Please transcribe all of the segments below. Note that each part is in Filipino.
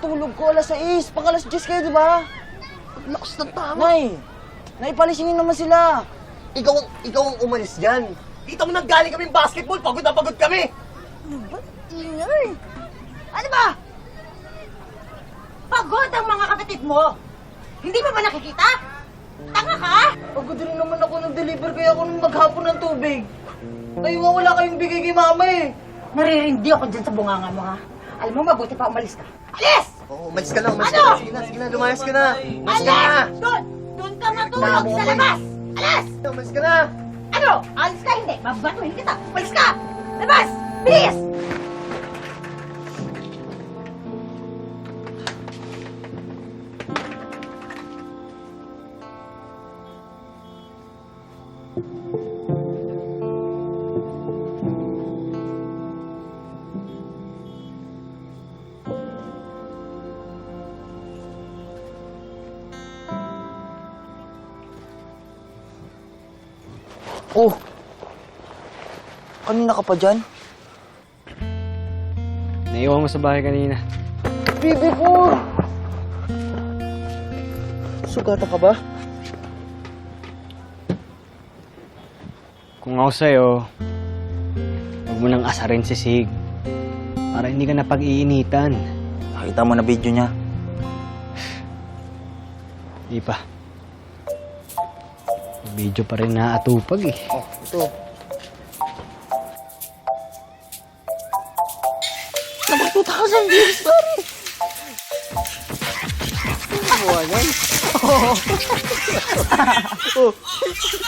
tulog ko, alas 6. Pang alas 10 kayo, di ba? Lakas ng tama. Nay, naipalisingin naman sila. Ikaw ang umalis dyan. Kita mo nanggaling kaming basketball, pagod na pagod kami. Ano ba? Ingay! Ano ba? Pagod ang mga kapatid mo! Hindi mo ba nakikita? Tanga ka? Pagod rin naman ako nung deliver kaya ako nung maghapon ng tubig. Ngayon nga wala kayong bigay kay mama eh. Naririndi ako dyan sa bunganga mo, ha? Alam mo, mabuti pa umalis ka. Alis! Oo, umalis ka na, umalis Ano? ka na. Sige na, lumayas ka na. Umalis ka na. Doon! Doon ka matulog sa labas! Alis! Umalis ka na. Ano? Alis ka hindi! Babatuhin kita! Umalis ka! Labas! Bilis! Oh, kanina ka pa dyan? Naiwan mo sa bahay kanina. Bibi ko! Sugatan ka ba? Kung ako sa'yo, huwag mo nang asarin si Sig. Para hindi ka napag-iinitan. Nakita mo na video niya. Di pa. Video pa rin naatupag eh. Oh, ito. Naman 2,000 views, pare! Ano yan? Oh,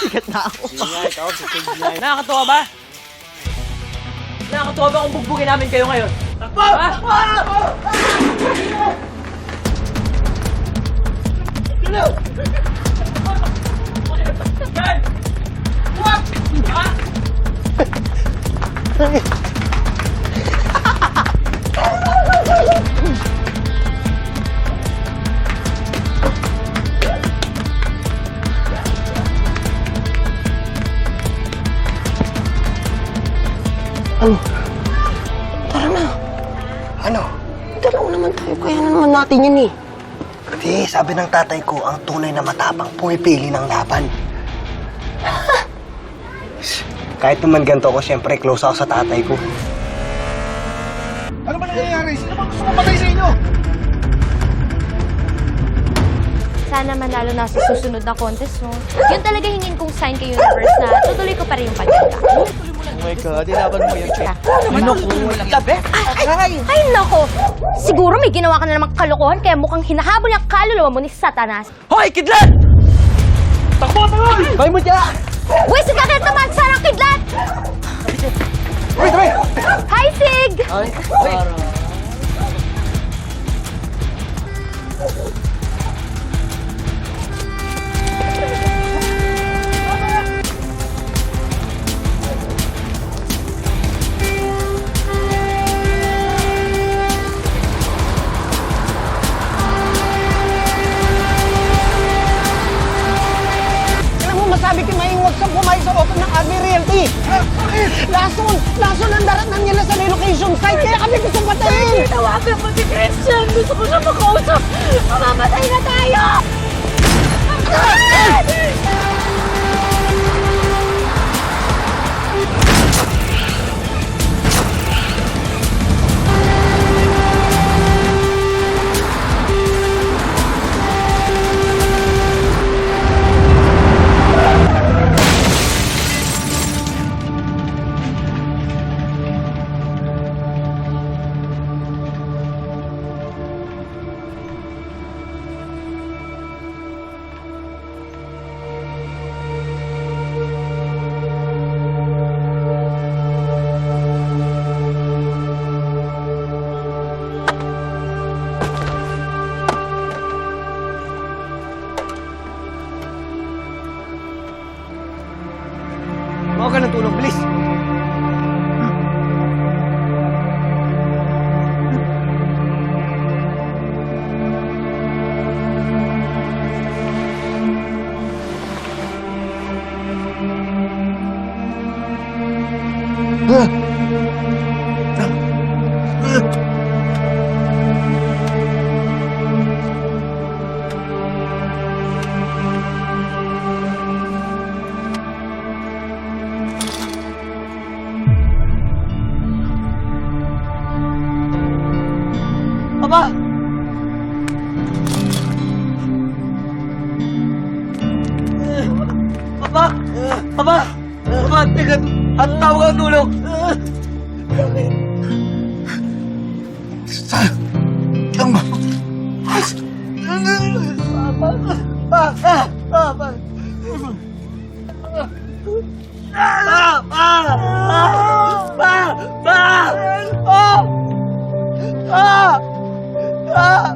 sikat na ako. Nakakatuwa ba? Nakakatuwa ba kung bugbugin namin kayo ngayon? Takbo! Takbo! Yan! Huwag! Ha? Ano? Dalaw naman tayo, kaya naman natin yan eh. Hindi, sabi ng tatay ko, ang tunay na matapang pumipili ng laban. Kahit naman ganito ako, syempre close ako sa tatay ko. Ano ba nangyayari? Sino ba gusto mamatay sa inyo? Sana manalo na sa susunod na contest, no? Yun talaga hingin kong sign kay Universe na tutuloy ko pa rin yung pagkaka. Oh my God, ilaban mo yan, Che. Ay, nako! Siguro may ginawa ka na namang kalokohan kaya mukhang hinahabol yung kaluluwa mo ni Satanas. Hoy, kidlat! Takbo, takbo! Bay mo dyan! Wisit ka kahit naman, sarang kidlat! Hi, Sig! Alam mo, masabi ko may huwag kang pumayag sa open ng Army Realty. Lason ang daratnan nila sa relocation site, kaya kami gusto patayin. Tawagan mo si Christian! Gusto ko na makausap! Mamamatay na tayo! Huwag ka ng tulong, bilis! Huh? Ama! Ama, teka! At tawag ang tulong! Ah!